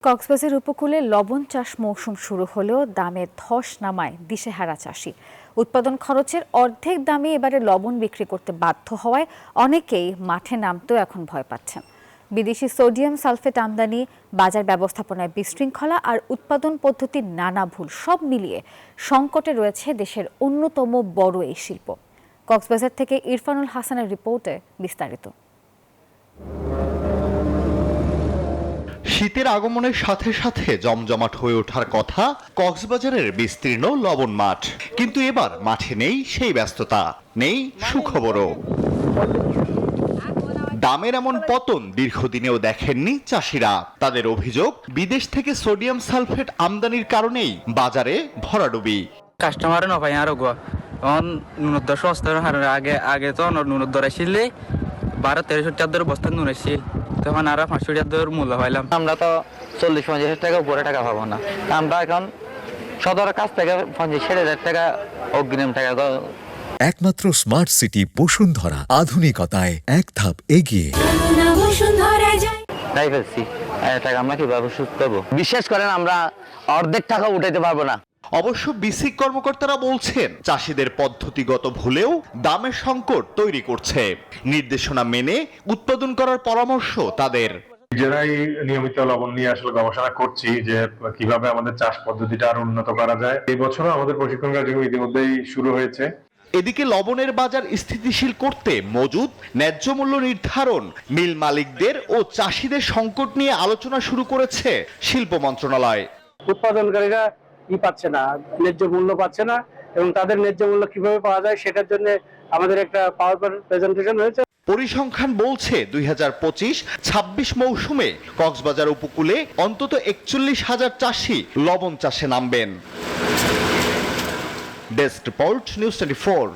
কক্সবাজার উপকূলে লবণ চাষ মৌসুম শুরু হলেও দামে ধস নামায় দিশেহারা চাষি। উৎপাদন খরচের অর্ধেক দামে এবারে লবণ বিক্রি করতে বাধ্য হওয়ায় অনেকেই মাঠে নামতেও এখন ভয় পাচ্ছেন। বিদেশি সোডিয়াম সালফেট আমদানি, বাজার ব্যবস্থাপনায় বিশৃঙ্খলা আর উৎপাদন পদ্ধতির নানা ভুল সব মিলিয়ে সংকটে রয়েছে দেশের অন্যতম বড় এই শিল্প। কক্সবাজার থেকে ইরফানুল হাসানের রিপোর্টে বিস্তারিত। শীতের আগমনের সাথে সাথে জমজমাট হয়ে ওঠার কথা কক্সবাজারের বিস্তীর্ণ লবণ মাঠ, কিন্তু এবার মাঠে নেই সেই ব্যস্ততা, নেই সুখবরও। দামের এমন পতন দীর্ঘদিনেও দেখেননি চাষিরা। তাদের অভিযোগ, বিদেশ থেকে সোডিয়াম সালফেট আমদানির কারণেই বাজারে ভরাডুবি। কাস্টমার না পাই আরো তখন নুনের দর সস্তার হারে আগে তো নুনের দর আসলে 12-13 টাকার বস্তা নুন আসছিল, তখন আর 500 টাকার মূল্য পাইলাম। আমরা তো 40-50 টাকা উপরে টাকা পাবো না। আমরা এখন সদরের কাছ থেকে 50-60 টাকা অগ্রিম টাকা। একমাত্র স্মার্ট সিটি বসুন্ধরা, আধুনিকতায় এক ধাপ এগিয়ে। তাই ফেলছি টাকা আমরা কিভাবে সুদ করবো? বিশ্বাস করেন আমরা অর্ধেক টাকা উঠাইতে পারবো না। অবশ্য বিসিক কর্মকর্তারা বলছেন, চাষিদের পদ্ধতিগত ভুলেও দামের সংকট তৈরি করছে। নির্দেশনা মেনে উৎপাদন করার পরামর্শ তাদের। নিজেরাই নিয়মিত লবণ নিয়ে আসলে গবেষণা করছি যে কিভাবে আমাদের চাষ পদ্ধতিটা আরো উন্নত করা যায়। এই বছরও আমাদের প্রশিক্ষণ কার্যক্রম ইতিমধ্যেই শুরু হয়েছে। এদিকে লবণের বাজার স্থিতিশীল করতে মজুদ, ন্যায্য মূল্য নির্ধারণ, মিল মালিকদের ও চাষিদের সংকট নিয়ে আলোচনা শুরু করেছে শিল্প মন্ত্রণালয়। উৎপাদনকারীরা পাচ্ছে না, ন্যায্য মূল্য পাচ্ছে না, এবং তাদের ন্যায্য মূল্য কিভাবে পাওয়া যায় সেটার জন্য আমাদের একটা পাওয়ার পয়েন্ট প্রেজেন্টেশন হয়েছে। পরিসংখ্যান বলছে 2025-26 মৌসুমে কক্সবাজার উপকূলে অন্তত 41,000 চাষি লবণ চাষে নামবেন। Desk report, news 24।